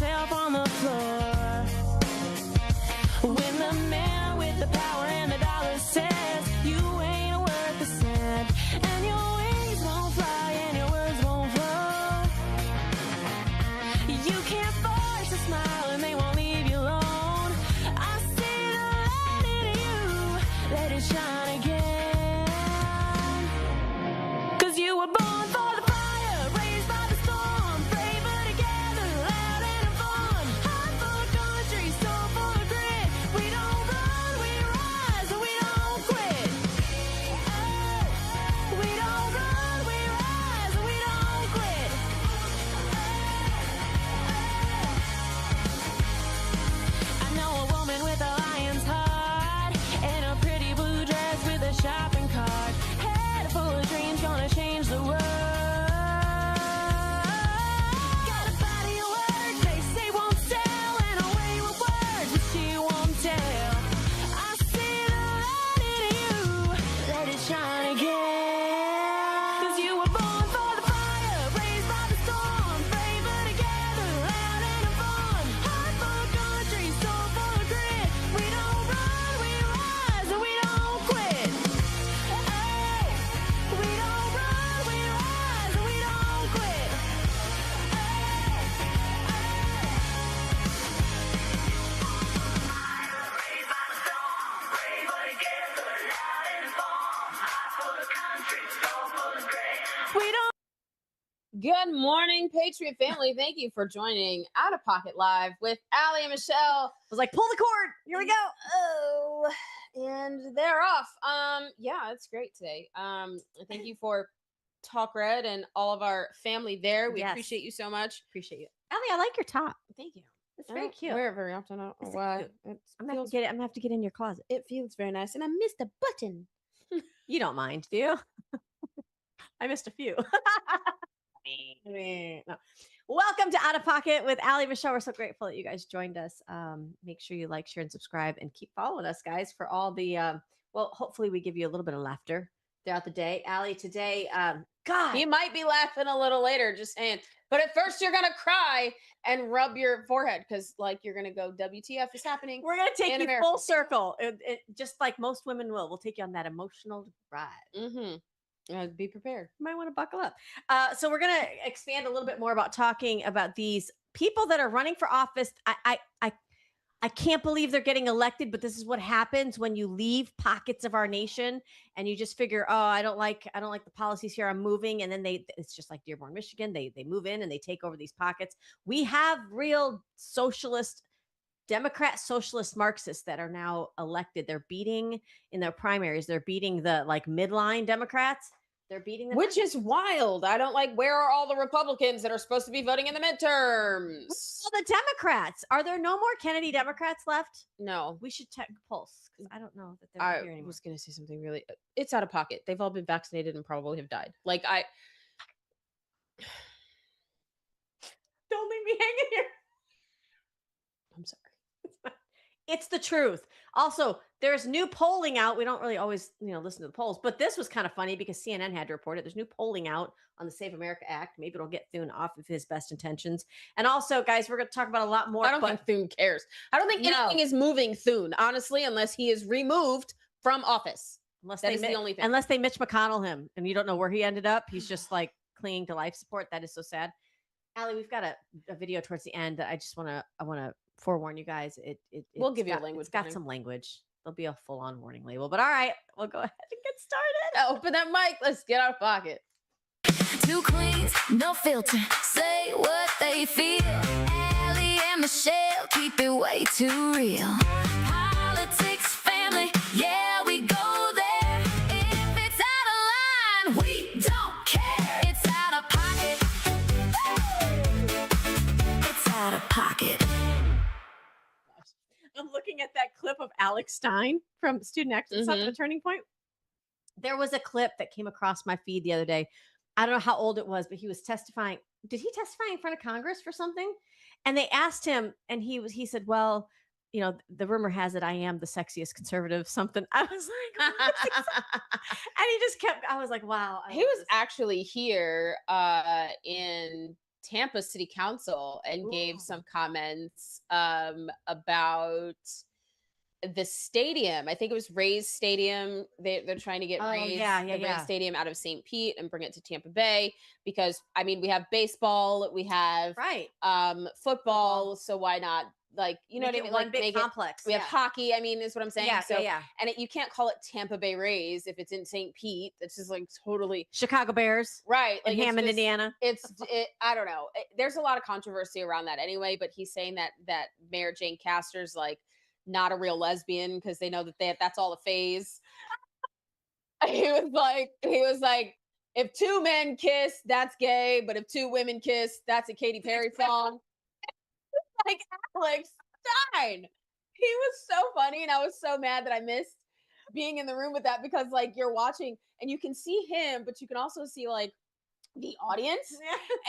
myself on the floor. When the man with the power and the dollar says you ain't worth a cent, and your wings won't fly and your words won't flow. You can't force a smile and they won't leave you alone. I see the light in you, let it shine again. 'Cause you were born for the fire, raised by the storm, braver together, loud and fun. Heart full of country, soul full of grit. We don't run, we rise, and we don't quit. Oh, we don't run, we rise, and we don't quit. I know a woman with a lion's heart and a pretty blue dress with a shopping cart. Head full of dreams, gonna change the world. Got a body of work they say won't sell, and a way with words that she won't tell. I see the light in you, let it shine again. 'Cause you were born for the fire, raised by the storm, braver together, loud and fun. Heart full of country, soul full of grit. We don't run, we rise, and we don't quit. Oh, we don't run, we rise, and we don't quit. We don't. Good morning, Patriot family. Thank you for joining Out of Pocket Live with Allie and Michelle. I was like, pull the cord. Here we go. Oh, and they're off. Yeah, it's great today. Thank you for Talk Red and all of our family there. We Yes. appreciate you so much. Appreciate you. Ellie, I like your top. Thank you. It's I very don't cute. wear it very often. I don't know It's why. cute. It I'm gonna, feels, have to get in your closet. it feels very nice. And I missed a button. You don't mind, do you? I missed a few. No. Welcome to Out of Pocket with Allie Michelle. We're so grateful that you guys joined us. Make sure you like, share, and subscribe, and keep following us, guys, for all the well, hopefully we give you a little bit of laughter throughout the day. Allie, today, God, You might be laughing a little later, just saying. But at first, you're gonna cry and rub your forehead because, like, you're gonna go, "WTF is happening?" we're gonna take in you America. full circle, just like most women will. We'll take you on that emotional ride. Mm-hmm. Be prepared. You might want to buckle up. So we're going to expand a little bit more about talking about these people that are running for office. I can't believe they're getting elected, but this is what happens when you leave pockets of our nation and you just figure, oh, I don't like the policies here. I'm moving, and then it's just like Dearborn, Michigan. They move in and they take over these pockets. We have real socialist. Democrat, socialist, Marxists that are now elected. They're beating in their primaries. They're beating the like midline Democrats. They're beating them. Which is wild. I don't like, where are all the Republicans that are supposed to be voting in the midterms? Well, the Democrats. Are there no more Kennedy Democrats left? No. We should check pulse because I don't know that they're here I anymore. was going to say something really, it's out of pocket. They've all been vaccinated and probably have died. Like, Don't leave me hanging here. I'm sorry. It's the truth. Also, there's new polling out. We don't really always, listen to the polls, but this was kind of funny because CNN had to report it. There's new polling out on the Save America Act. Maybe it'll get Thune off of his best intentions. And also, guys, we're going to talk about a lot more. I don't think Thune cares. I don't think anything is moving Thune, honestly, unless he is removed from office. Unless That is the only thing. Unless they Mitch McConnell him, and you don't know where he ended up. He's just like clinging to life support. That is so sad. Allie, we've got a video towards the end that I want to forewarn you guys. We'll give you a language It's got warning. some language. There'll be a full-on warning label. But all right, we'll go ahead and get started. Open that mic. Let's get out of pocket. Two queens, no filter, say what they feel. Allie and Michelle keep it way too real. Politics, family, yeah, we go there. If it's out of line, we don't care. It's out of pocket. It's out of pocket. I'm looking at that clip of Alex Stein from Student Action Stuff at a Turning Point. There was a clip that came across my feed the other day. I don't know how old it was, but he was testifying. Did he testify in front of Congress for something? And they asked him, and he said, well, the rumor has it I am the sexiest conservative, something. I was like, and he just kept, I was like, wow. He was actually here in Tampa City Council and gave Ooh. some comments about the stadium. I think it was Rays Stadium. They're trying to get Oh, Rays, yeah, the Rays yeah. Stadium out of St. Pete and bring it to Tampa Bay because I mean we have baseball, we have Right. football, so why not like you know Make what I it mean? one Like big make complex. it. We have Yeah. hockey. I mean, is what I'm saying. Yeah, So yeah. and you can't call it Tampa Bay Rays if it's in St. Pete. It's just like totally Chicago Bears right. in Like it's Hammond, just, Indiana. I don't know. There's a lot of controversy around that anyway. But he's saying that Mayor Jane Castor's like not a real lesbian because they know that that's all a phase. He was like, if two men kiss, that's gay, but if two women kiss, that's a Katy Perry song. Like Alex Stein. He was so funny, and I was so mad that I missed being in the room with that because like you're watching and you can see him, but you can also see like the audience.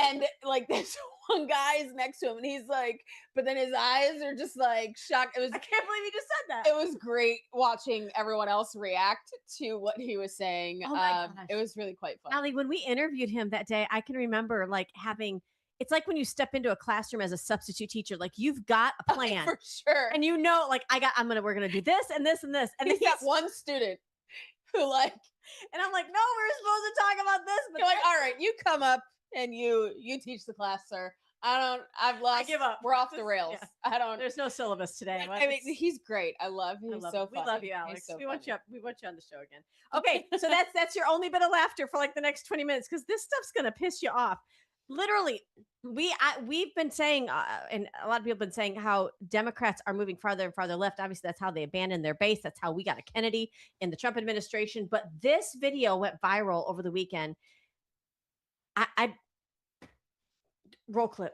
And like this one guy is next to him and he's like, but then his eyes are just like shocked. I can't believe you just said that. It was great watching everyone else react to what he was saying. Oh my gosh. It was really quite fun. Allie, when we interviewed him that day, I can remember like having, it's like when you step into a classroom as a substitute teacher, like you've got a plan. For sure. And you know, like we're gonna do this and this and this. And he's then got one student who like, and I'm like, no, we're supposed to talk about this. But you're like, all right, you come up and you teach the class, sir. I've lost. I give up. We're off the rails. Yeah. I don't. There's no syllabus today. I mean, he's great. I love him. He's so him. We funny. love you, Alex. So we want funny. you on the show again. Okay, so that's your only bit of laughter for like the next 20 minutes because this stuff's gonna piss you off. Literally, we've been saying, and a lot of people have been saying how Democrats are moving farther and farther left. Obviously, that's how they abandoned their base. That's how we got a Kennedy in the Trump administration. But this video went viral over the weekend. I roll clip.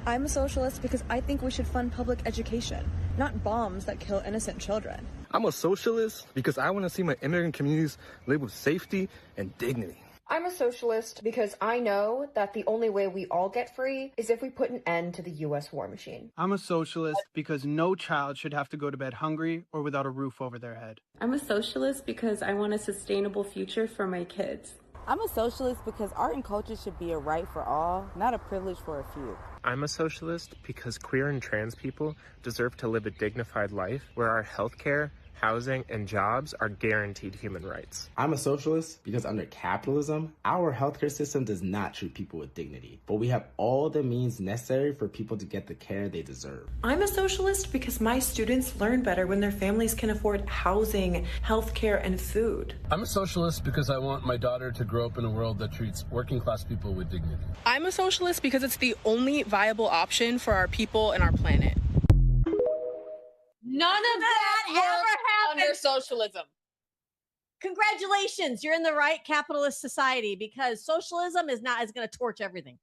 I'm a socialist because I think we should fund public education, not bombs that kill innocent children. I'm a socialist because I want to see my immigrant communities live with safety and dignity. I'm a socialist because I know that the only way we all get free is if we put an end to the U.S. war machine. I'm a socialist because no child should have to go to bed hungry or without a roof over their head. I'm a socialist because I want a sustainable future for my kids. I'm a socialist because art and culture should be a right for all, not a privilege for a few. I'm a socialist because queer and trans people deserve to live a dignified life where our healthcare, housing, and jobs are guaranteed human rights. I'm a socialist because under capitalism, our healthcare system does not treat people with dignity, but we have all the means necessary for people to get the care they deserve. I'm a socialist because my students learn better when their families can afford housing, healthcare, and food. I'm a socialist because I want my daughter to grow up in a world that treats working class people with dignity. I'm a socialist because it's the only viable option for our people and our planet. None of that ever happened under socialism. Congratulations, you're in the right capitalist society because socialism is going to torch everything.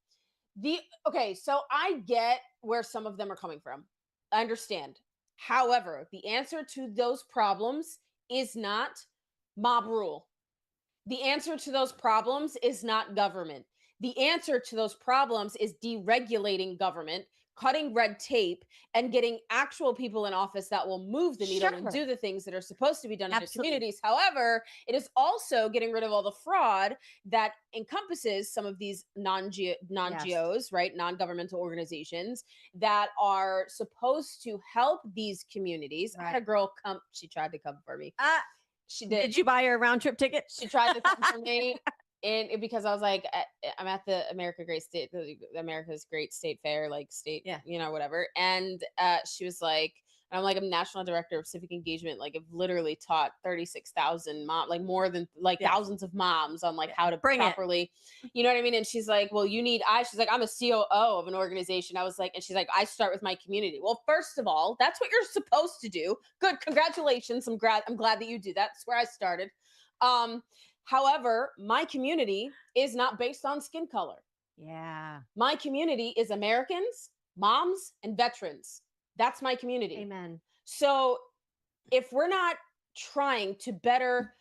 Okay, so I get where some of them are coming from. I understand. However, the answer to those problems is not mob rule. The answer to those problems is not government. The answer to those problems is deregulating government, cutting red tape, and getting actual people in office that will move the needle and do the things that are supposed to be done in the communities. However, it is also getting rid of all the fraud that encompasses some of these non-GOs, right? Non-governmental organizations that are supposed to help these communities. I had a girl come, she tried to come for me. She did. Did you buy her a round trip ticket? She tried to come for me. And because I was like, I'm at the America's Great State Fair, like state, whatever. And she was like, and I'm like, I'm national director of civic engagement. Like, I've literally taught 36,000 moms, like more than like thousands of moms on like how to properly, you know what I mean? And she's like, well, she's like, I'm a COO of an organization. I was like, and she's like, I start with my community. Well, first of all, that's what you're supposed to do. Good. Congratulations. I'm glad that you do that. That's where I started. However, my community is not based on skin color. Yeah. My community is Americans, moms, and veterans. That's my community. Amen. So if we're not trying to better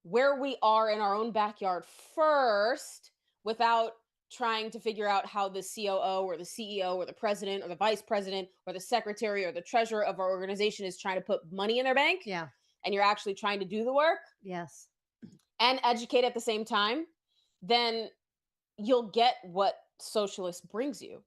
where we are in our own backyard first, without trying to figure out how the COO or the CEO or the president or the vice president or the secretary or the treasurer of our organization is trying to put money in their bank, and you're actually trying to do the work, yes, and educate at the same time, then you'll get what socialist brings you.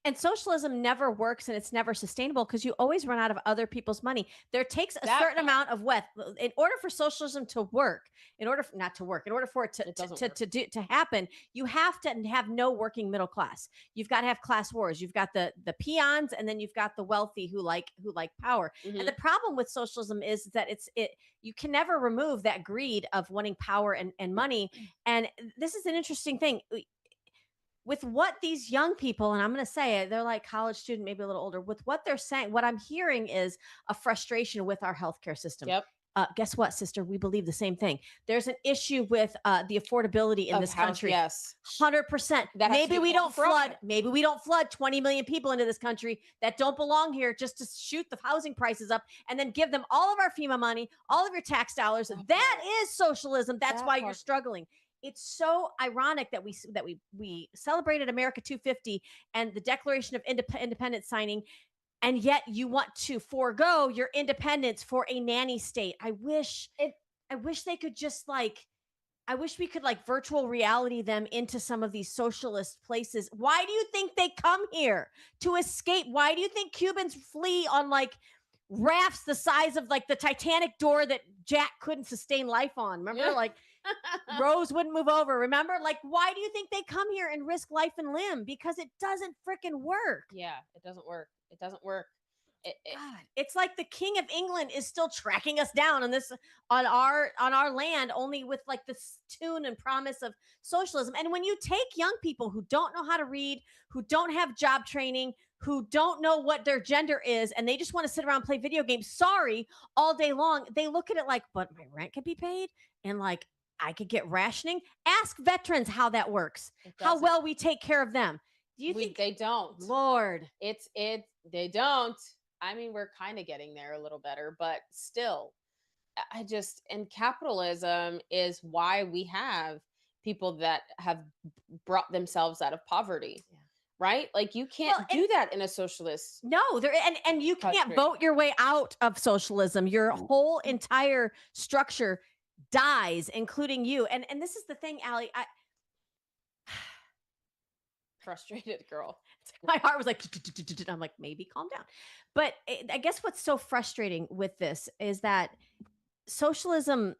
And socialism never works and it's never sustainable because you always run out of other people's money. There takes a certain amount of wealth in order for socialism to work, in order for, not to work, in order for it to happen, you have to have no working middle class. You've got to have class wars. You've got the peons, and then you've got the wealthy who like power. And the problem with socialism is that you can never remove that greed of wanting power and money. And this is an interesting thing. With what these young people, and I'm going to say it, they're like college student, maybe a little older, with what they're saying, what I'm hearing is a frustration with our healthcare system. Yep. Guess what, sister? We believe the same thing. There's an issue with the affordability in this country. Yes. 100%. Maybe we don't flood 20 million people into this country that don't belong here just to shoot the housing prices up and then give them all of our FEMA money, all of your tax dollars. That is socialism. That's why you're struggling. It's so ironic that we celebrated America 250 and the Declaration of Independence signing, and yet you want to forego your independence for a nanny state. I wish they could just I wish we could virtual reality them into some of these socialist places. Why do you think they come here? To escape? Why do you think Cubans flee on rafts the size of the Titanic door that Jack couldn't sustain life on? Remember, Rose wouldn't move over. Remember, why do you think they come here and risk life and limb? Because it doesn't freaking work. Yeah, it doesn't work. It doesn't work. God, it's like the King of England is still tracking us down on our land, only with this tune and promise of socialism. And when you take young people who don't know how to read, who don't have job training, who don't know what their gender is, and they just want to sit around and play video games, all day long, they look at it but my rent can be paid, and I could get rationing. Ask veterans how that works, how well we take care of them. Do you think they don't? Lord, they don't. I mean, we're kind of getting there a little better, but still, and capitalism is why we have people that have brought themselves out of poverty. Yeah. Right? You can't do that in a socialist. No, and you can't vote your way out of socialism. Your whole entire structure dies, including you. And this is the thing, Allie. Frustrated girl. My heart was I'm maybe calm down. But I guess what's so frustrating with this is that socialism,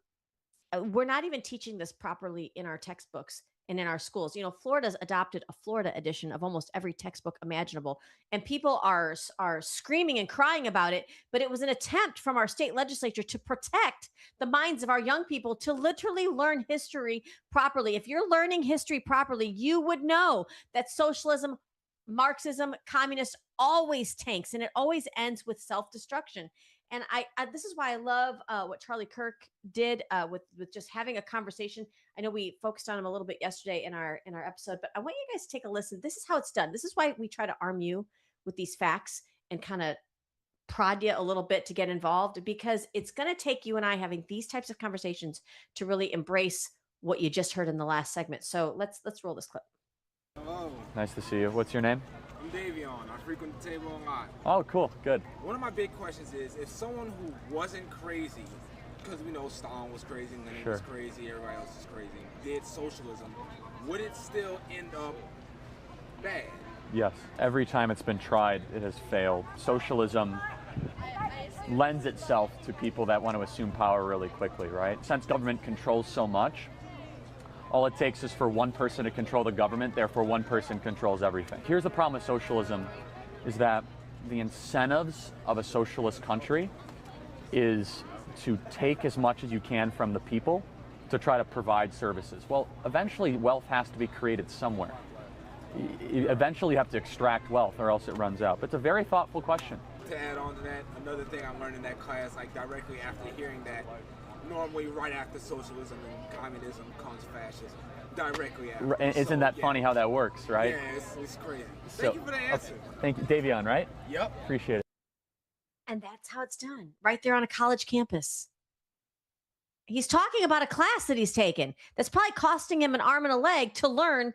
we're not even teaching this properly in our textbooks and in our schools. Florida's adopted a Florida edition of almost every textbook imaginable, and people are screaming and crying about it. But it was an attempt from our state legislature to protect the minds of our young people to literally learn history properly. If you're learning history properly, you would know that socialism, Marxism, communist always tanks, and it always ends with self-destruction. And I this is why I love what Charlie Kirk did with just having a conversation. I know we focused on him a little bit yesterday in our episode, but I want you guys to take a listen. This is how it's done. This is why we try to arm you with these facts and kind of prod you a little bit to get involved, because it's going to take you and I having these types of conversations to really embrace what you just heard in the last segment. So let's roll this clip. Hello. Nice to see you. What's your name? I'm Davion. I frequent the table a lot. Oh, cool. Good. One of my big questions is, if someone who wasn't crazy, because we know Stalin was crazy, Lenin was crazy, everybody else is crazy, did socialism, would it still end up bad? Yes. Every time it's been tried, it has failed. Socialism lends itself to people that want to assume power really quickly, right? Since government controls so much, all it takes is for one person to control the government, therefore one person controls everything. Here's the problem with socialism, is that the incentives of a socialist country is to take as much as you can from the people to try to provide services. Well, eventually wealth has to be created somewhere. Eventually you have to extract wealth or else it runs out. But it's a very thoughtful question. To add on to that, another thing I learned in that class, directly after hearing that, normally right after socialism and communism comes fascism. Directly after. And isn't that funny how that works, right? Yeah, it's crazy. Thank you for the answer. Thank you. Davion, right? Yep. Appreciate it. And that's how it's done, right there on a college campus. He's talking about a class that he's taken that's probably costing him an arm and a leg to learn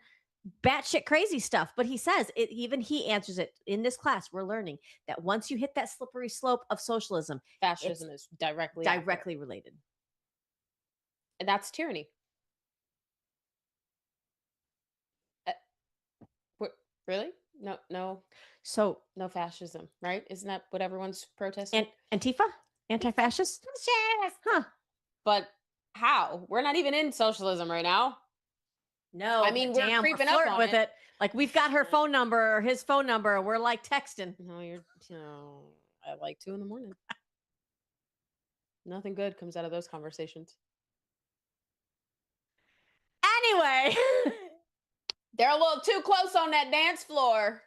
batshit crazy stuff. But he says, even he answers it in this class. We're learning that once you hit that slippery slope of socialism, fascism is directly related. And that's tyranny. Really? No. So no fascism, right? Isn't that what everyone's protesting? Antifa? Anti-fascist? Huh. But how? We're not even in socialism right now. No, I mean, but we're damn, creeping up flirting on with it. Like we've got her phone number or his phone number. We're like texting. No, at like 2 a.m. Nothing good comes out of those conversations. Anyway, they're a little too close on that dance floor.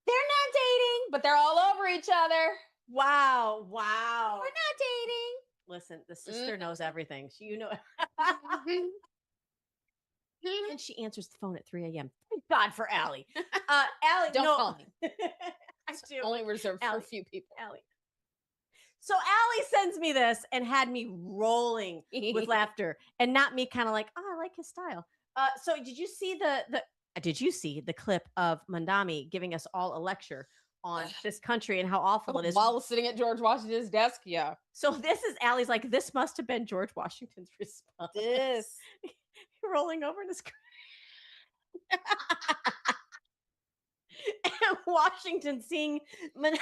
They're not dating, but they're all over each other. Wow. We're not dating. Listen, the sister knows everything. And she answers the phone at 3 a.m. Thank God for Allie. Allie, Don't call me. I do. Only reserved for a few people. Allie. So Allie sends me this and had me rolling with laughter, and not me kind of like, oh, I like his style. So did you see the clip of Mandami giving us all a lecture on this country and how awful it is while sitting at George Washington's desk? Yeah. So this is Allie's like, this must have been George Washington's response. This rolling over in his and Washington seeing Mandami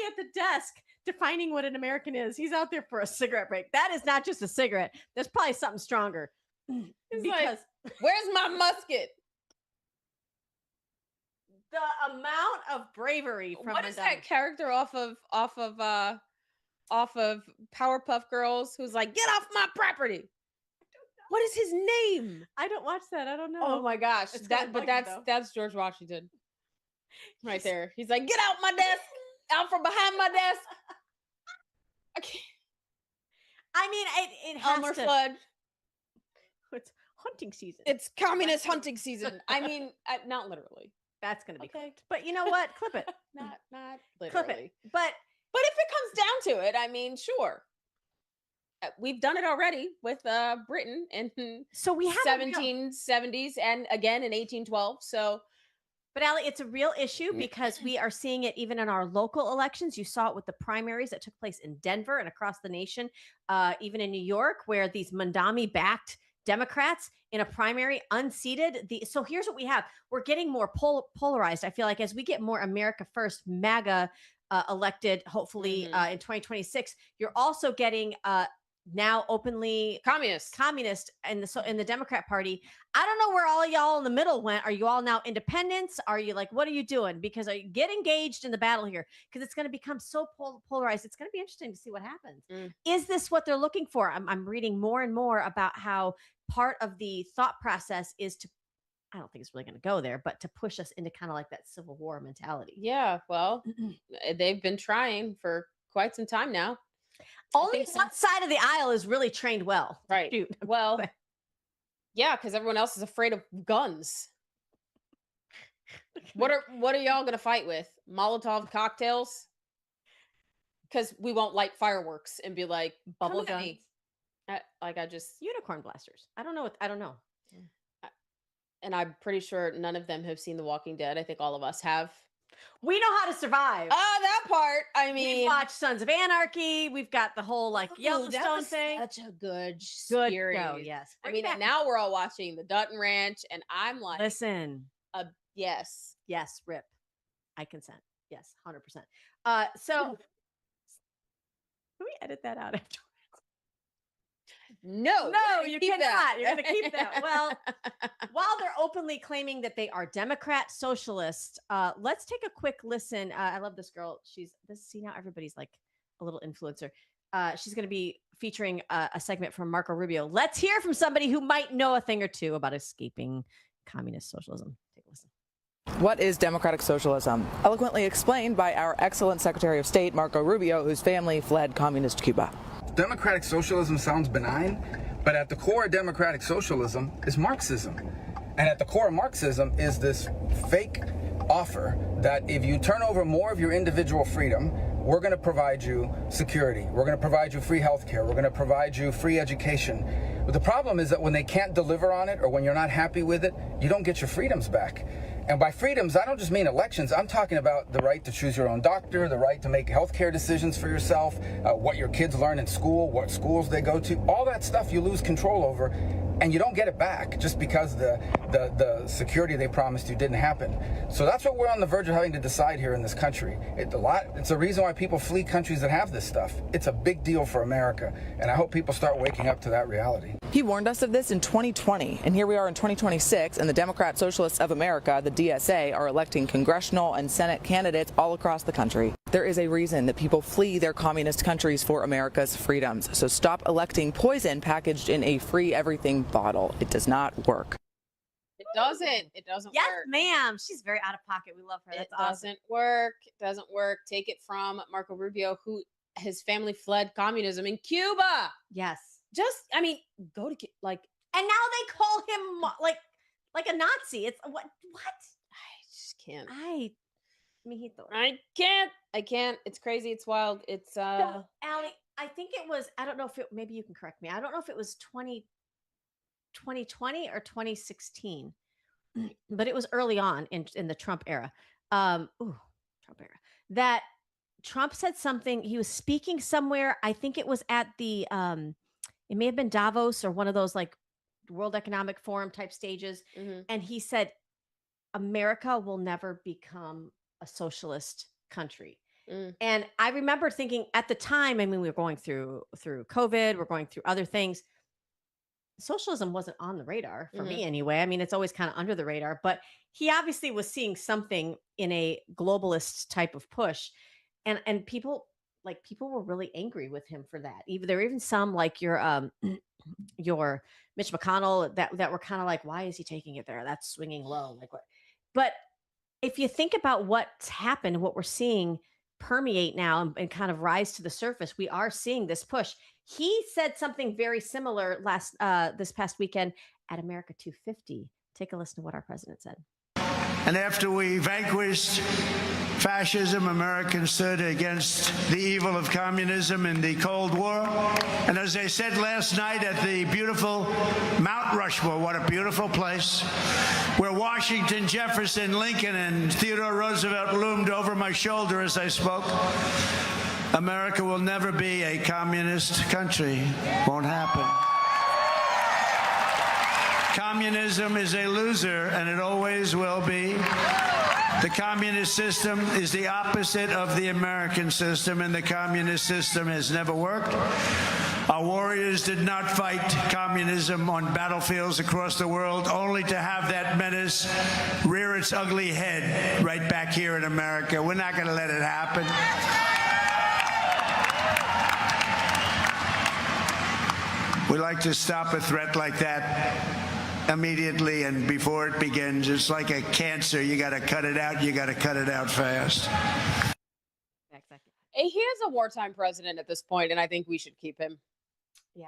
at the desk defining what an American is. He's out there for a cigarette break. That is not just a cigarette. There's probably something stronger. Because like, where's my musket? The amount of bravery from what is that character off of Powerpuff Girls who's like, get off my property? What is his name? I don't watch that. I don't know. Oh my gosh. That's George Washington. Right there. He's like, get out my desk. Out from behind my desk. I can't. I mean, it has Elmer to. Fudd. It's hunting season. It's communist hunting season. I mean, not literally. That's going to be clipped. But you know what? Clip it. Not literally. Clip it. But if it comes down to it, I mean, sure. We've done it already with Britain in so we have 1770s and again in 1812. So, but Allie, it's a real issue because we are seeing it even in our local elections. You saw it with the primaries that took place in Denver and across the nation, even in New York, where these Mandami-backed Democrats in a primary unseated. So here's what we have. We're getting more polarized. I feel like as we get more America First, MAGA elected, hopefully in 2026, you're also getting now openly communist in the Democrat Party. I don't know where all y'all in the middle went. Are you all now independents? Are you like, what are you doing? Because get engaged in the battle here, because it's going to become so polarized. It's going to be interesting to see what happens. Is this what they're looking for? I'm reading more and more about how part of the thought process is to, I don't think it's really going to go there, but to push us into kind of like that Civil War mentality. Yeah, well, they've been trying for quite some time now. Only one side of the aisle is really trained well. Right. Shoot. Well, yeah, because everyone else is afraid of guns. What are y'all gonna fight with? Molotov cocktails? Because we won't light fireworks and be like bubble guns. Unicorn blasters. I don't know. And I'm pretty sure none of them have seen The Walking Dead. I think all of us have. We know how to survive. Oh, that part. I mean, we watched Sons of Anarchy. We've got the whole Yellowstone thing. Such a good series. Show, yes. I mean, and now we're all watching the Dutton Ranch, and I'm like, listen. Yes, rip. I consent. Yes, 100%. So can we edit that out after? No, you cannot. You're going to keep that. Well, while they're openly claiming that they are Democrat socialist, let's take a quick listen. I love this girl. See, now everybody's like a little influencer. She's going to be featuring a segment from Marco Rubio. Let's hear from somebody who might know a thing or two about escaping communist socialism. Take a listen. What is democratic socialism? Eloquently explained by our excellent Secretary of State, Marco Rubio, whose family fled communist Cuba. Democratic socialism sounds benign, but at the core of democratic socialism is Marxism. And at the core of Marxism is this fake offer that if you turn over more of your individual freedom, we're going to provide you security. We're going to provide you free healthcare. We're going to provide you free education. But the problem is that when they can't deliver on it, or when you're not happy with it, you don't get your freedoms back. And by freedoms, I don't just mean elections. I'm talking about the right to choose your own doctor, the right to make healthcare decisions for yourself, what your kids learn in school, what schools they go to. All that stuff you lose control over and you don't get it back just because the security they promised you didn't happen. So that's what we're on the verge of having to decide here in this country. It's a reason why people flee countries that have this stuff. It's a big deal for America, and I hope people start waking up to that reality. He warned us of this in 2020, and here we are in 2026, and the Democrat Socialists of America, the DSA, are electing congressional and Senate candidates all across the country. There is a reason that people flee their communist countries for America's freedoms. So stop electing poison packaged in a free everything bottle. It does not work. It doesn't. It doesn't Yes, work. ma'am. She's very out of pocket. We love her. That's awesome. Doesn't work. It doesn't work. Take it from Marco Rubio, who his family fled communism in Cuba. Yes. Just, I mean, go to like, and now they call him like a Nazi. It's what? I just can't. I can't. It's crazy. It's wild. It's So, Allie, I think it was, I don't know if it, maybe you can correct me. I don't know if it was 2020 or 2016, but it was early on in the Trump era. Trump era. That Trump said something, he was speaking somewhere. I think it was at the it may have been Davos or one of those like World Economic Forum type stages. And he said, America will never become a socialist country. And I remember thinking at the time, I mean, we were going through COVID, we're going through other things. Socialism wasn't on the radar for me anyway. I mean, it's always kind of under the radar, but he obviously was seeing something in a globalist type of push. And people were really angry with him for that. There were even some like your Mitch McConnell that were kind of like, why is he taking it there? That's swinging low. Like what? But if you think about what's happened, what we're seeing permeate now and kind of rise to the surface, we are seeing this push. He said something very similar this past weekend at America 250. Take a listen to what our president said. And after we vanquished fascism, Americans stood against the evil of communism in the Cold War. And as I said last night at the beautiful Mount Rushmore, what a beautiful place, where Washington, Jefferson, Lincoln, and Theodore Roosevelt loomed over my shoulder as I spoke, America will never be a communist country. Won't happen. Communism is a loser, and it always will be. The communist system is the opposite of the American system, and the communist system has never worked. Our warriors did not fight communism on battlefields across the world, only to have that menace rear its ugly head right back here in America. We're not going to let it happen. We like to stop a threat like that immediately and before it begins. It's like a cancer. You got to cut it out. You got to cut it out fast. He is a wartime president at this point, and I think we should keep him. Yeah.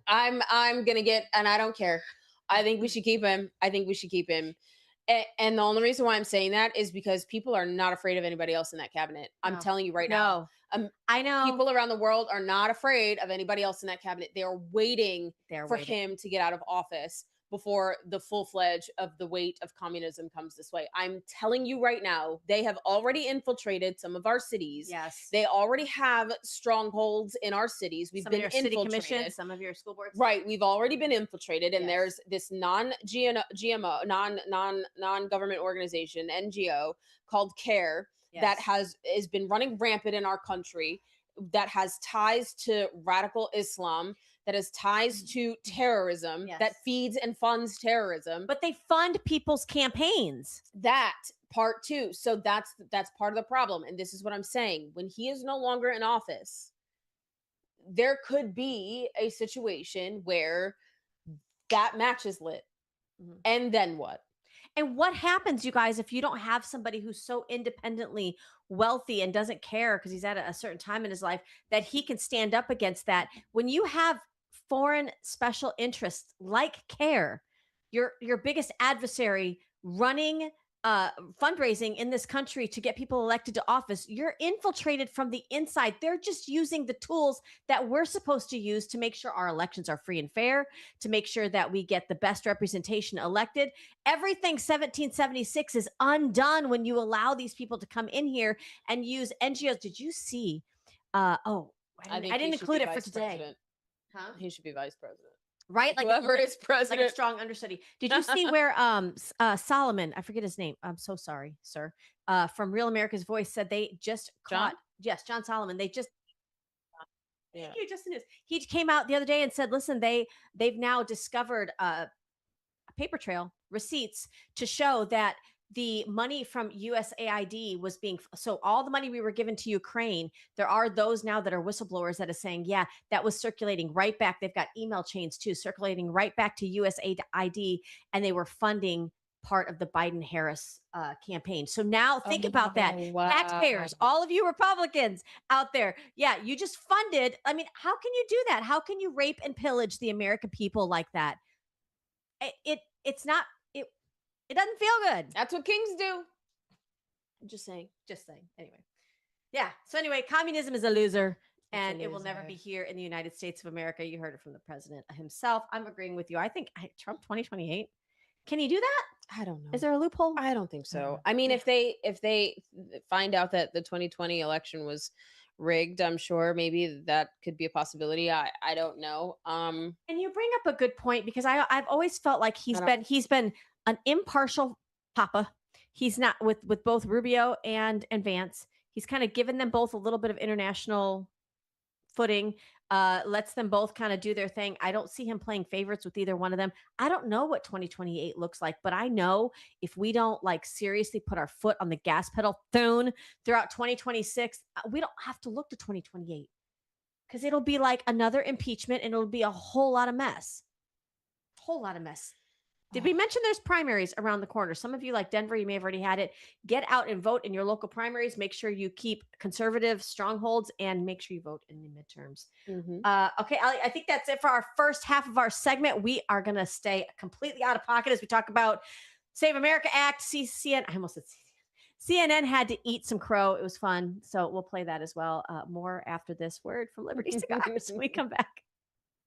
I'm gonna get, and I don't care. I think we should keep him. And the only reason why I'm saying that is because people are not afraid of anybody else in that cabinet. I'm telling you right now. I know. People around the world are not afraid of anybody else in that cabinet. They are waiting for him to get out of office before the full-fledged of the weight of communism comes this way. I'm telling you right now, they have already infiltrated some of our cities. Yes. They already have strongholds in our cities. We've been city infiltrated. commissions, some of your school boards. Right. We've already been infiltrated, and there's this non-GMO, non-government organization, NGO, called CARE that has been running rampant in our country, that has ties to radical Islam, that has ties to terrorism, that feeds and funds terrorism. But they fund people's campaigns. That part too. So that's part of the problem. And this is what I'm saying. When he is no longer in office, there could be a situation where that match is lit. And then what? And what happens, you guys, if you don't have somebody who's so independently wealthy and doesn't care because he's at a certain time in his life that he can stand up against that? When you have foreign special interests like CARE, your biggest adversary, running fundraising in this country to get people elected to office, you're infiltrated from the inside. They're just using the tools that we're supposed to use to make sure our elections are free and fair, to make sure that we get the best representation elected. Everything 1776 is undone when you allow these people to come in here and use NGOs. Did you see? I didn't include it for today. Huh? He should be vice president. right? Like Whoever is like a president. strong understudy. Did you see where Solomon, I forget his name. I'm so sorry, sir. From Real America's Voice said they just caught John Solomon. They just Thank you, Justin. He came out the other day and said, "Listen, they've now discovered a paper trail, receipts to show that the money from USAID was being so all the money we were given to Ukraine, there are those now that are whistleblowers that are saying, yeah, that was circulating right back. They've got email chains too, circulating right back to USAID, and they were funding part of the Biden-Harris campaign. So now think about that. wow. Taxpayers, all of you Republicans out there, yeah, you just funded. I mean, how can you do that? How can you rape and pillage the American people like that? It's not it doesn't feel good. That's what kings do. I'm just saying. Anyway. Yeah. So anyway, communism is a loser and a it will never loser. be here in the United States of America. You heard it from the president himself. I'm agreeing with you. I think Trump 2028. Can he do that? I don't know. Is there a loophole? I don't think so. I mean, if they find out that the 2020 election was rigged, I'm sure maybe that could be a possibility. I don't know. And you bring up a good point because I've always felt like he's been an impartial papa. He's not with both Rubio and Vance. He's kind of given them both a little bit of international footing, lets them both kind of do their thing. I don't see him playing favorites with either one of them. I don't know what 2028 looks like, but I know if we don't like seriously put our foot on the gas pedal throughout 2026, we don't have to look to 2028 because it'll be like another impeachment and it'll be a whole lot of mess. Did we mention there's primaries around the corner? Some of you, like Denver, you may have already had it. Get out and vote in your local primaries. Make sure you keep conservative strongholds and make sure you vote in the midterms. Okay, Ali, I think that's it for our first half of our segment. We are going to stay completely out of pocket as we talk about Save America Act, CNN. I almost said CNN had to eat some crow. It was fun. So we'll play that as well. More after this word from Liberty Cigars when we come back.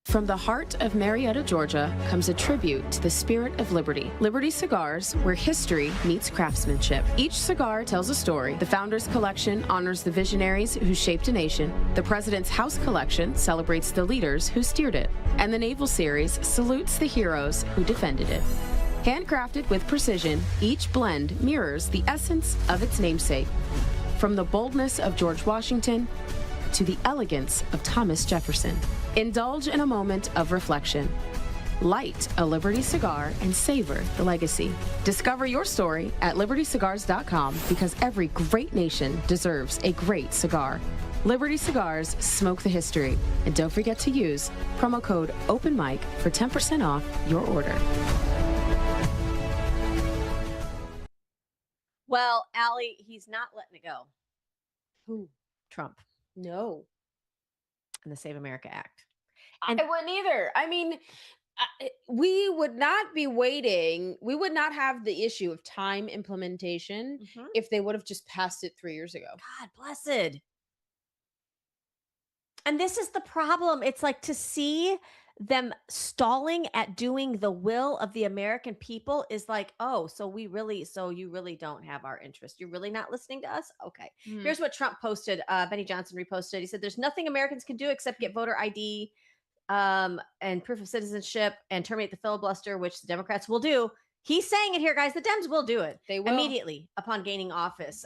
From the heart of Marietta, Georgia, comes a tribute to the spirit of liberty. Liberty Cigars, where history meets craftsmanship. Each cigar tells a story. The Founders Collection honors the visionaries who shaped a nation. The President's House Collection celebrates the leaders who steered it. And the Naval Series salutes the heroes who defended it. Handcrafted with precision, each blend mirrors the essence of its namesake. From the boldness of George Washington to the elegance of Thomas Jefferson. Indulge in a moment of reflection. Light a Liberty cigar and savor the legacy. Discover your story at libertycigars.com because every great nation deserves a great cigar. Liberty Cigars, smoke the history. And don't forget to use promo code OpenMic for 10% off your order. Well, Allie, he's not letting it go. Who? Trump. No. And the Save America Act. And I wouldn't either. I mean, we would not be waiting. We would not have the issue of time implementation if they would have just passed it 3 years ago. God blessed. And this is the problem. It's like to see them stalling at doing the will of the American people is like, oh, so you really don't have our interest. You're really not listening to us? Okay. Here's what Trump posted. Benny Johnson reposted. He said, there's nothing Americans can do except get voter ID and proof of citizenship and terminate the filibuster, which the Democrats will do. He's saying it here, guys. The Dems will do it. They will. Immediately upon gaining office.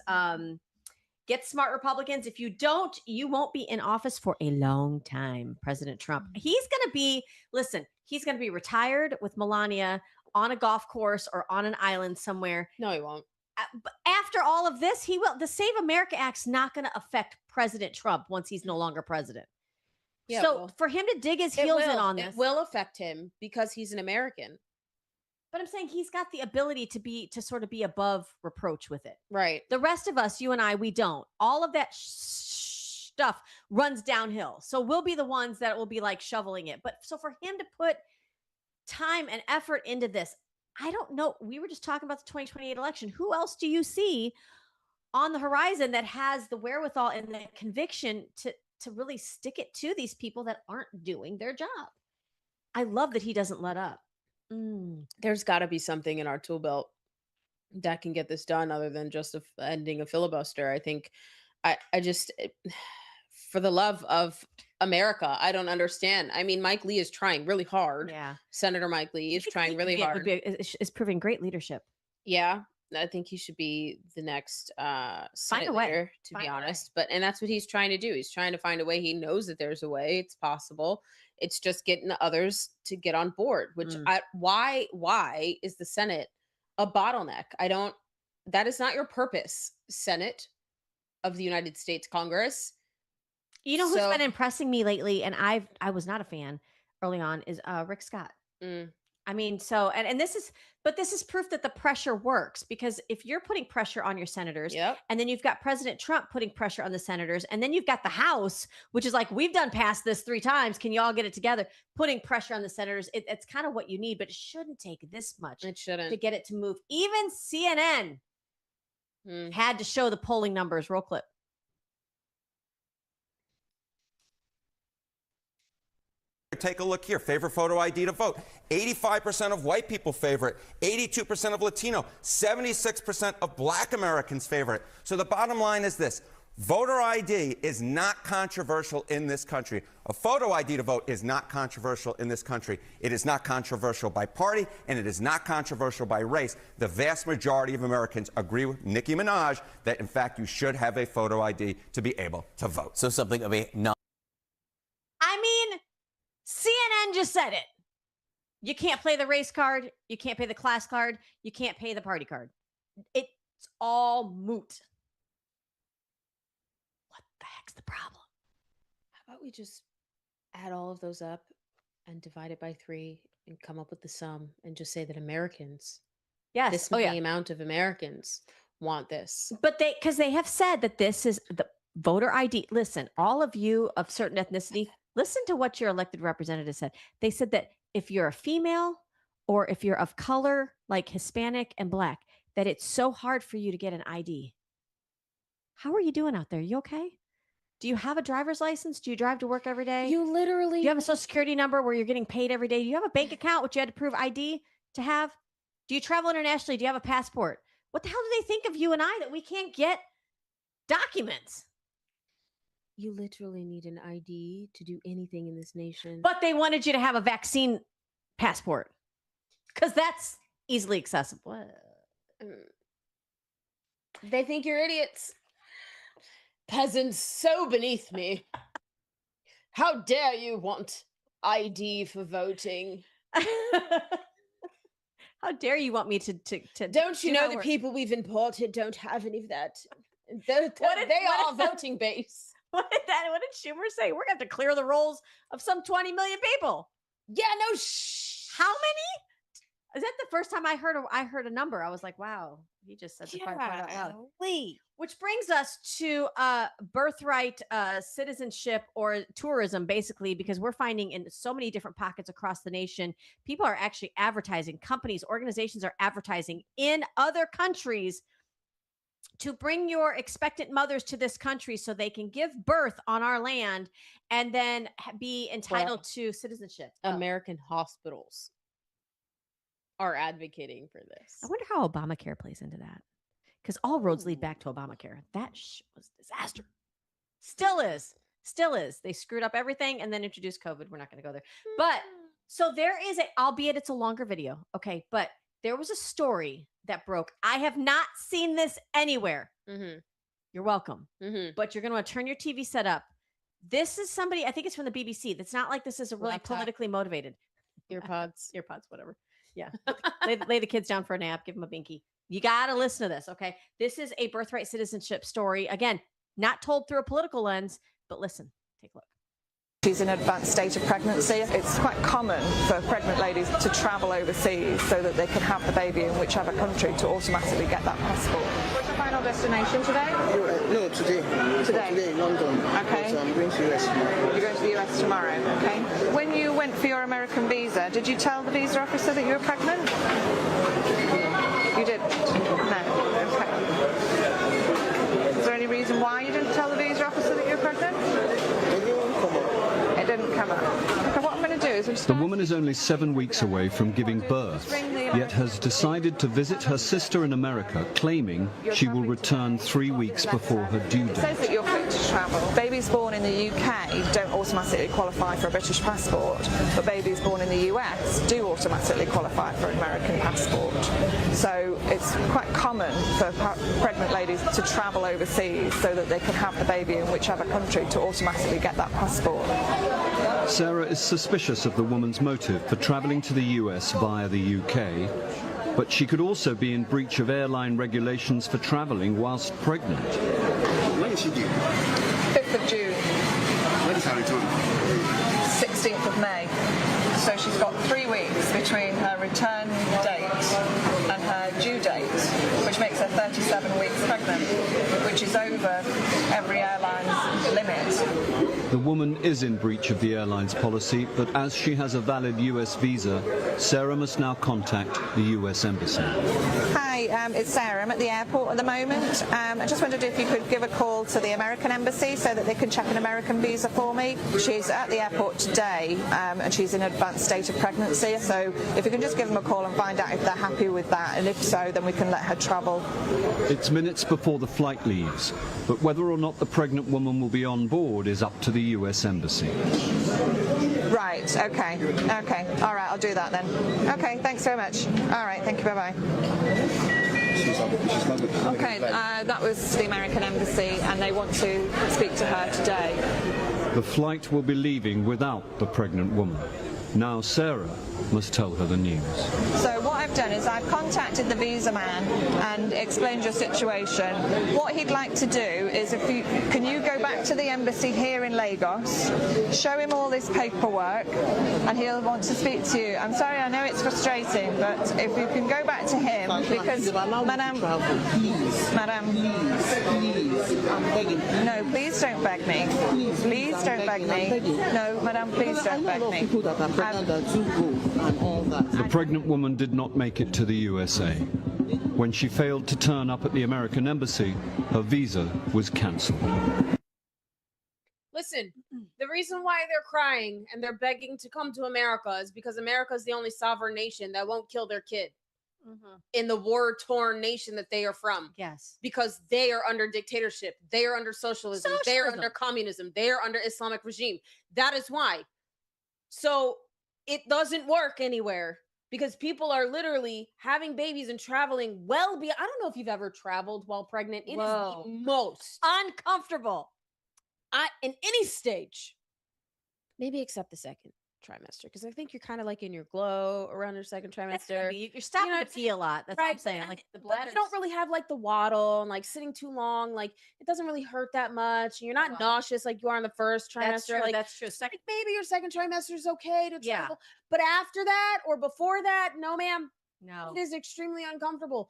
Get smart Republicans. If you don't, you won't be in office for a long time, President Trump. He's going to be retired with Melania on a golf course or on an island somewhere. No, he won't. But after all of this, he will. The Save America Act's not going to affect President Trump once he's no longer president. Yeah, so for him to dig his heels in on this. It will affect him because he's an American. But I'm saying he's got the ability to sort of be above reproach with it. Right. The rest of us, you and I, we don't. All of that stuff runs downhill. So we'll be the ones that will be like shoveling it. But so for him to put time and effort into this, I don't know. We were just talking about the 2028 election. Who else do you see on the horizon that has the wherewithal and the conviction to really stick it to these people that aren't doing their job? I love that he doesn't let up. There's got to be something in our tool belt that can get this done other than just ending a filibuster. I think for the love of America. I don't understand. I mean, Mike Lee is trying really hard. Yeah. Senator Mike Lee is trying really hard. Is proving great leadership. Yeah. I think he should be the next Senate leader, to be honest. And that's what he's trying to do. He's trying to find a way. He knows that there's a way. It's possible. It's just getting the others to get on board, which why is the Senate a bottleneck? That is not your purpose, Senate of the United States Congress. You know who's been impressing me lately, and I was not a fan early on, is Rick Scott. I mean, and this is proof that the pressure works, because if you're putting pressure on your senators, and then you've got President Trump putting pressure on the senators, and then you've got the House, which is like, we've done past this 3 times. Can you all get it together? Putting pressure on the senators. It's kind of what you need, but it shouldn't take this much. It shouldn't. To get it to move. Even CNN had to show the polling numbers. Roll clip. Take a look here. Favorite photo ID to vote. 85% of white people favor it. 82% of Latino. 76% of Black Americans favor it. So the bottom line is this. Voter ID is not controversial in this country. A photo ID to vote is not controversial in this country. It is not controversial by party, and it is not controversial by race. The vast majority of Americans agree with Nicki Minaj that, in fact, you should have a photo ID to be able to vote. So something of a CNN just said it. You can't play the race card. You can't pay the class card. You can't pay the party card. It's all moot. What the heck's the problem? How about we just add all of those up and divide it by 3 and come up with the sum and just say that Americans, this many amount of Americans want this. But because they have said that this is the voter ID. Listen, all of you of certain ethnicity, listen to what your elected representative said. They said that if you're a female or if you're of color, like Hispanic and Black, that it's so hard for you to get an ID. How are you doing out there? You okay? Do you have a driver's license? Do you drive to work every day? You literally... Do you have a social security number where you're getting paid every day? Do you have a bank account which you had to prove ID to have? Do you travel internationally? Do you have a passport? What the hell do they think of you and I that we can't get documents? You literally need an ID to do anything in this nation. But they wanted you to have a vaccine passport because that's easily accessible. They think you're idiots. Peasants so beneath me. How dare you want ID for voting? How dare you want me to Don't you know the people we've imported don't have any of that? They are voting base. What did Schumer say? We're going to have to clear the rolls of some 20 million people. Yeah, no. How many? Is that the first time I heard a number? I was like, wow, he just said the part out loud. Which brings us to birthright citizenship or tourism, basically, because we're finding in so many different pockets across the nation, people are actually advertising. Companies, organizations are advertising in other countries to bring your expectant mothers to this country so they can give birth on our land and then be entitled to citizenship. American hospitals are advocating for this. I wonder how Obamacare plays into that. Because all roads lead back to Obamacare. That was a disaster. Still is. They screwed up everything and then introduced COVID. We're not going to go there. But so there is albeit it's a longer video. Okay. But there was a story that broke. I have not seen this anywhere. You're welcome. But you're going to want to turn your TV set up. This is somebody, I think it's from the BBC. That's not like this is a really politically motivated. Earpods, whatever. Yeah. lay the kids down for a nap. Give them a binky. You got to listen to this. Okay. This is a birthright citizenship story. Again, not told through a political lens, but listen, take a look. She's in an advanced stage of pregnancy. It's quite common for pregnant ladies to travel overseas so that they can have the baby in whichever country to automatically get that passport. What's your final destination today? No, today. Today, London. Okay. So I'm going to the US tomorrow. You're going to the US tomorrow, okay. When you went for your American visa, did you tell the visa officer that you were pregnant? You didn't? No. Okay. Is there any reason why you didn't tell the visa officer that you were pregnant? It didn't come up. Okay, what I'm going to do The woman is only 7 weeks away from giving birth, yet has decided to visit her sister in America, claiming she will return 3 weeks before her due It says that date. you're fit to travel. Babies born in the UK don't automatically qualify for a British passport, but babies born in the US do automatically qualify for an American passport. So it's quite common for pregnant ladies to travel overseas so that they can have the baby in whichever country to automatically get that passport. Sarah is suspicious of the woman's motive for travelling to the US via the UK, but she could also be in breach of airline regulations for travelling whilst pregnant. When is she due? 5th of June. When is her return? 16th of May. So she's got 3 weeks between her return date and her due date, which makes her 37 weeks pregnant, which is over every airline's limit. The woman is in breach of the airline's policy, but as she has a valid US visa, Sarah must now contact the US Embassy. Hi, it's Sarah. I'm at the airport at the moment. I just wondered if you could give a call to the American Embassy so that they can check an American visa for me. She's at the airport today and she's in an advanced state of pregnancy. So if you can just give them a call and find out if they're happy with that, and if so, then we can let her travel. It's minutes before the flight leaves, but whether or not the pregnant woman will be on board is up to the US Embassy. Right, okay. All right, I'll do that then. Okay, thanks very much. All right, thank you, bye-bye. Okay, that was the American Embassy, and they want to speak to her today. The flight will be leaving without the pregnant woman. Now Sarah must tell her the news. So what I've done is I've contacted the visa man and explained your situation. What he'd like to do is, can you go back to the embassy here in Lagos, show him all this paperwork, and he'll want to speak to you. I'm sorry, I know it's frustrating, but if you can go back to him, because Madam, I'm begging. No, please don't beg me. Please don't beg me. No, Madam, please don't beg me. The pregnant woman did not make it to the USA. When she failed to turn up at the American Embassy, her visa was cancelled. Listen, the reason why they're crying and they're begging to come to America is because America is the only sovereign nation that won't kill their kid in the war-torn nation that they are from. Yes. Because they are under dictatorship. They are under socialism. They are under communism. They are under Islamic regime. That is why. So it doesn't work anywhere because people are literally having babies and traveling well beyond. I don't know if you've ever traveled while pregnant. It is the most uncomfortable. In any stage, maybe except the second trimester, because I think you're kind of like in your glow around your second trimester. You're stopping to pee a lot. That's what I'm saying. Like the bladder, you don't really have like the waddle and like sitting too long. Like it doesn't really hurt that much. And you're not nauseous like you are in the first trimester. That's true. Like, That's true. like maybe your second trimester is okay to travel, but after that or before that, no, ma'am. No, it is extremely uncomfortable.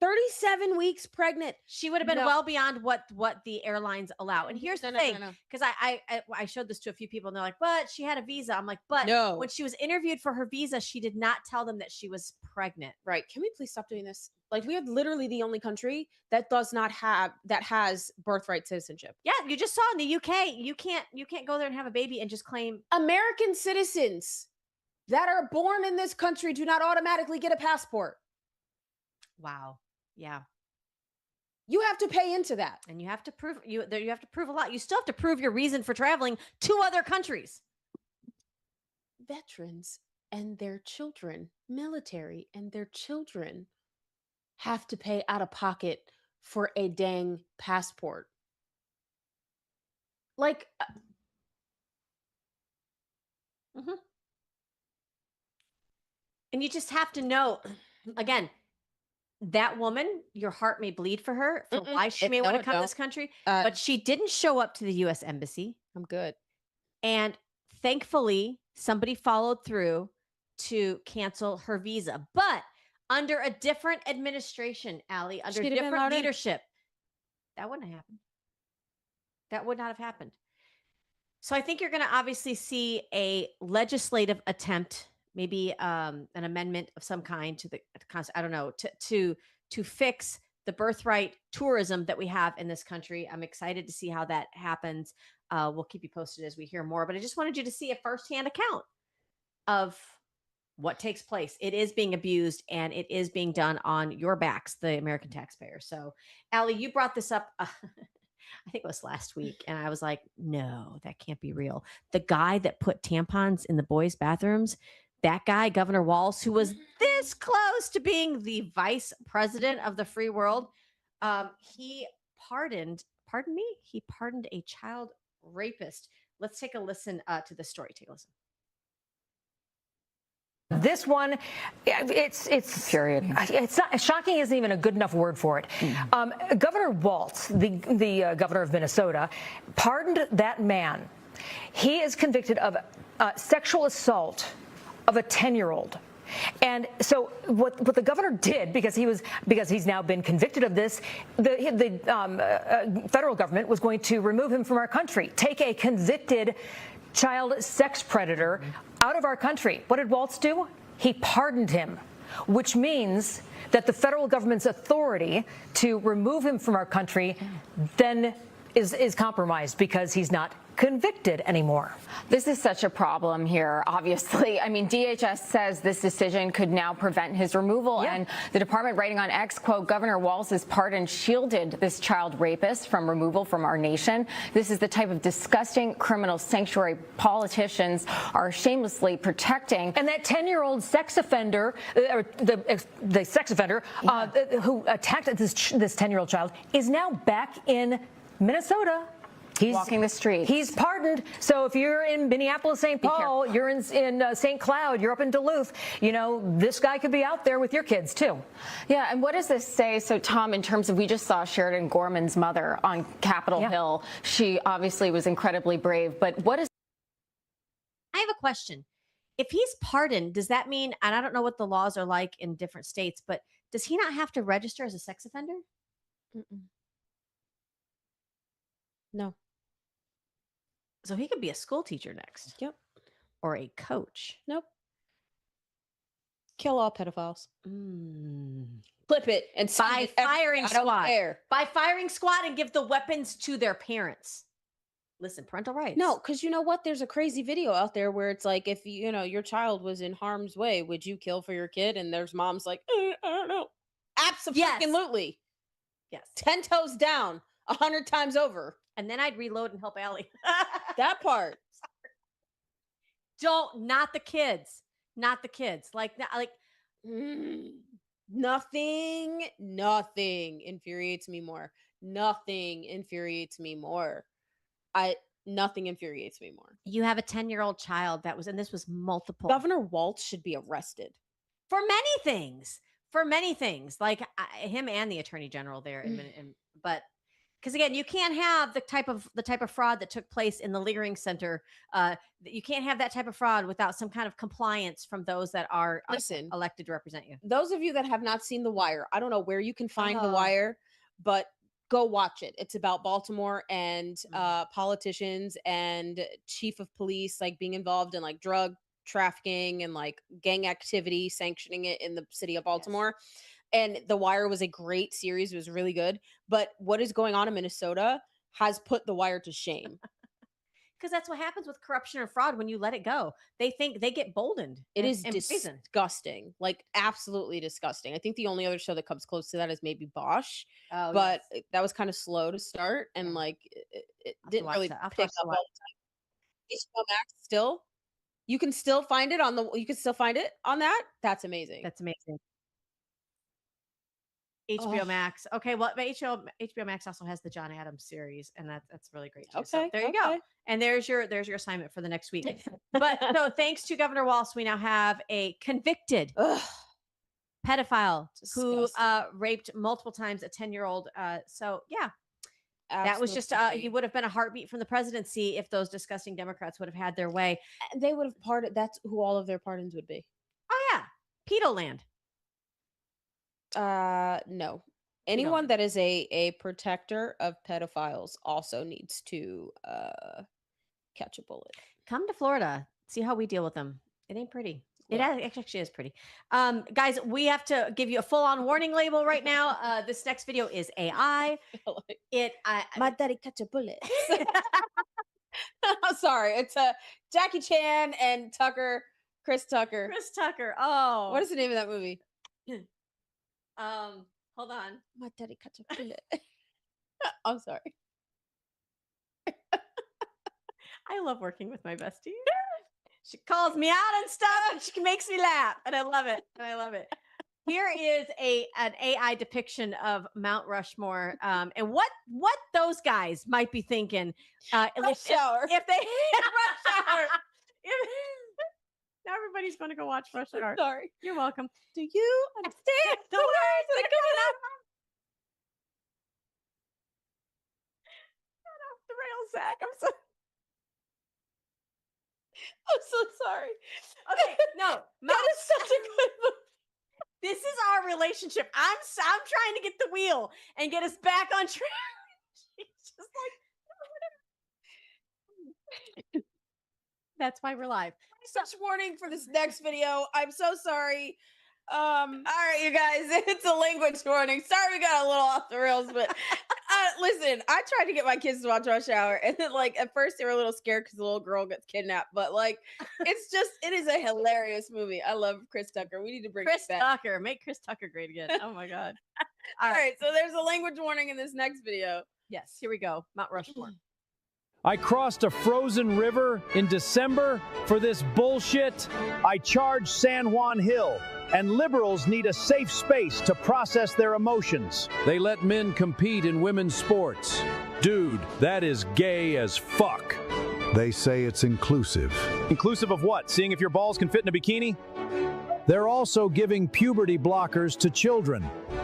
37 weeks pregnant. She would have been well beyond what the airlines allow. And here's the thing, because I showed this to a few people and they're like, but she had a visa. I'm like, but no. When she was interviewed for her visa, she did not tell them that she was pregnant. Right. Can we please stop doing this? Like we are literally the only country that does not have, that has birthright citizenship. Yeah. You just saw in the UK, you can't go there and have a baby and just claim. American citizens that are born in this country do not automatically get a passport. Wow. Yeah. You have to pay into that. And you have to prove you have to prove a lot. You still have to prove your reason for traveling to other countries. Veterans and their children, military and their children have to pay out of pocket for a dang passport. Like and you just have to know, again, that woman, your heart may bleed for her, for why she may want to come to this country, but she didn't show up to the U.S. Embassy. I'm good. And thankfully, somebody followed through to cancel her visa. But under a different administration, Allie, under different leadership, that wouldn't have happened. That would not have happened. So I think you're going to obviously see a legislative attempt, maybe an amendment of some kind to the, I don't know, to fix the birthright tourism that we have in this country. I'm excited to see how that happens. We'll keep you posted as we hear more, but I just wanted you to see a firsthand account of what takes place. It is being abused and it is being done on your backs, the American taxpayer. So, Allie, you brought this up, I think it was last week, and I was like, no, that can't be real. The guy that put tampons in the boys' bathrooms, that guy, Governor Walz, who was this close to being the vice president of the free world, he pardoned a child rapist. Let's take a listen to the story. Take a listen. This one, it's infuriating. It's not shocking. Isn't even a good enough word for it. Governor Walz, the governor of Minnesota, pardoned that man. He is convicted of sexual assault of a 10-year-old. And so what the governor did, because he's now been convicted of this, the federal government was going to remove him from our country, take a convicted child sex predator out of our country. What did Walz do? He pardoned him, which means that the federal government's authority to remove him from our country then is compromised because he's not convicted anymore. This is such a problem here, obviously. I mean, DHS says this decision could now prevent his removal. Yeah. And the department writing on X, quote, Governor Walz's pardon shielded this child rapist from removal from our nation. This is the type of disgusting criminal sanctuary politicians are shamelessly protecting. And that 10-year-old sex offender, or the sex offender who attacked this 10-year-old child is now back in Minnesota. He's walking the streets. He's pardoned. So if you're in Minneapolis, St. Paul, you're in St. Cloud, you're up in Duluth, you know, this guy could be out there with your kids too. Yeah, and what does this say? So, Tom, in terms of, we just saw Sheridan Gorman's mother on Capitol Hill. She obviously was incredibly brave, but what is... I have a question. If he's pardoned, does that mean, and I don't know what the laws are like in different states, but does he not have to register as a sex offender? No. So he could be a school teacher next. Yep. Or a coach. Nope. Kill all pedophiles. Flip it and by firing squad. Care. By firing squad and give the weapons to their parents. Listen, parental rights. No, because you know what? There's a crazy video out there where it's like, if you know your child was in harm's way, would you kill for your kid? And there's moms like, I don't know. Absolutely. Yes. 10 toes down, 100 times over. And then I'd reload and help Allie. That part. Not the kids. Not the kids. Nothing infuriates me more. Nothing infuriates me more. Nothing infuriates me more. You have a 10-year-old child and this was multiple. Governor Walz should be arrested. For many things. Like him and the attorney general there. But because again, you can't have the type of fraud that took place in the Leering Center. You can't have that type of fraud without some kind of compliance from those that are elected to represent you. Those of you that have not seen The Wire, I don't know where you can find The Wire, but go watch it. It's about Baltimore and politicians and chief of police like being involved in like drug trafficking and like gang activity, sanctioning it in the city of Baltimore. Yes. And The Wire was a great series. It was really good. But what is going on in Minnesota has put The Wire to shame. Because that's what happens with corruption and fraud when you let it go. They think they get boldened. It is disgusting. Like absolutely disgusting. I think the only other show that comes close to that is maybe Bosch. Oh, but that was kind of slow to start. And like it didn't really pick up all the time. HBO Max still. You can still find it on that. That's amazing. That's amazing. HBO Max. Okay, well, HBO Max also has the John Adams series, and that's really great too. Okay, so there you go. And there's your assignment for the next week. But no, thanks to Governor Walz, we now have a convicted pedophile who raped multiple times a 10-year-old. So yeah. Absolutely. That was just he would have been a heartbeat from the presidency if those disgusting Democrats would have had their way. They would have pardoned. That's who all of their pardons would be. Oh yeah, pedo land. No. Anyone that is a protector of pedophiles also needs to catch a bullet. Come to Florida. See how we deal with them. It ain't pretty. It actually is pretty. Guys, we have to give you a full-on warning label right now. This next video is AI. My daddy catch a bullet. Sorry, it's Jackie Chan and Chris Tucker. Chris Tucker. Oh, What is the name of that movie? hold on. My daddy catch a bullet. I'm sorry. I love working with my bestie. She calls me out and stuff, and she makes me laugh, and I love it. Here is an AI depiction of Mount Rushmore, and what those guys might be thinking. Rush Hour. If they Rush Hour. Now everybody's going to go watch Rush Hour. Sorry. You're welcome. Do you understand the words that are coming out? Off the rails, Zach. I'm so sorry. Okay, no, That is such a good movie. this is our relationship. I'm trying to get the wheel and get us back on track. She's just like, that's why we're live. Such warning for this next video. I'm so sorry. All right, you guys, it's a language warning. Sorry we got a little off the rails, but listen, I tried to get my kids to watch Rush Hour, and then like at first they were a little scared because the little girl gets kidnapped, but like it is a hilarious movie. I love Chris Tucker. We need to bring Chris it back. Tucker, make Chris Tucker great again. Oh my God. All right, so there's a language warning in this next video. Yes, here we go. Mount Rushmore. I crossed a frozen river in December for this bullshit. I charged San Juan Hill, and liberals need a safe space to process their emotions. They let men compete in women's sports. Dude, that is gay as fuck. They say it's inclusive. Inclusive of what? Seeing if your balls can fit in a bikini? They're also giving puberty blockers to children.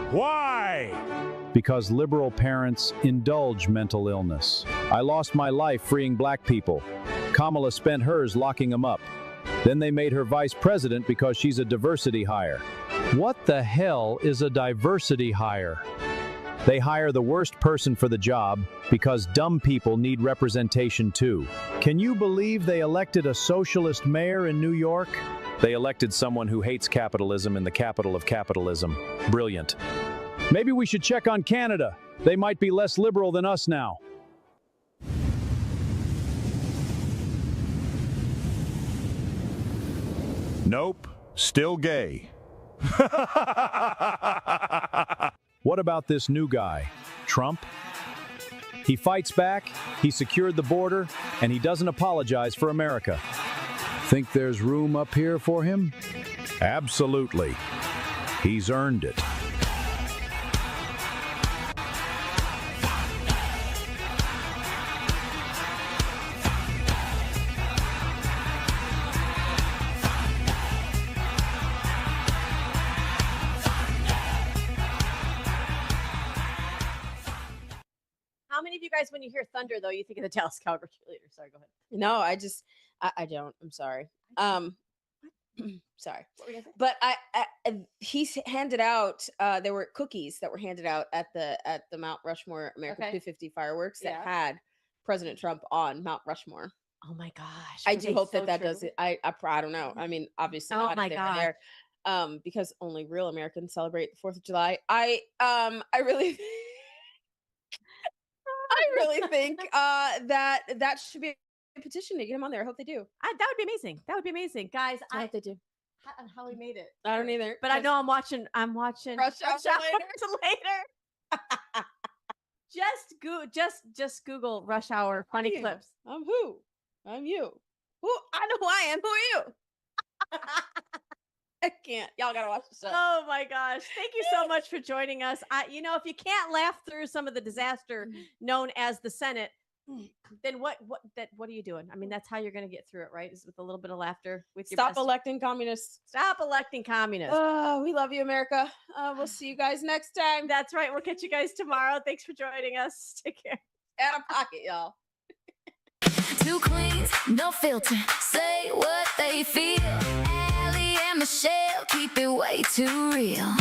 Why? Because liberal parents indulge mental illness. I lost my life freeing black people. Kamala spent hers locking them up. Then they made her vice president because she's a diversity hire. What the hell is a diversity hire? They hire the worst person for the job because dumb people need representation too. Can you believe they elected a socialist mayor in New York? They elected someone who hates capitalism in the capital of capitalism. Brilliant. Maybe we should check on Canada. They might be less liberal than us now. Nope, still gay. What about this new guy, Trump? He fights back, he secured the border, and he doesn't apologize for America. Think there's room up here for him? Absolutely. He's earned it. How many of you guys, when you hear thunder, though, you think of the Dallas Cowboy cheerleader? Sorry, go ahead. No, I don't. I'm sorry. Sorry. What were you gonna say? But he's handed out. There were cookies that were handed out at the Mount Rushmore America 250 fireworks that had President Trump on Mount Rushmore. Oh my gosh! I do hope that does it. I don't know. I mean, obviously, Oh not my if they were God. there, because only real Americans celebrate the 4th of July. I really. I really think that should be a petition to get him on there. I hope they do. That would be amazing. That would be amazing, guys. I hope they do. How we made it. I don't either. But I know I'm watching. Rush Hour later. Just Google Rush Hour funny clips. I'm who? I'm you. Who? I know who I am. Who are you? I can't. Y'all gotta watch the show. Oh my gosh. Thank you so much for joining us. If you can't laugh through some of the disaster known as the Senate, then what are you doing? I mean, that's how you're going to get through it, right? Is with a little bit of laughter with your Stop electing communists. Stop electing communists. Oh, we love you, America. We'll see you guys next time. That's right. We'll catch you guys tomorrow. Thanks for joining us. Take care. Out of pocket, y'all. Two queens, no filter. Say what they feel. Allie and Michelle keep it way too real.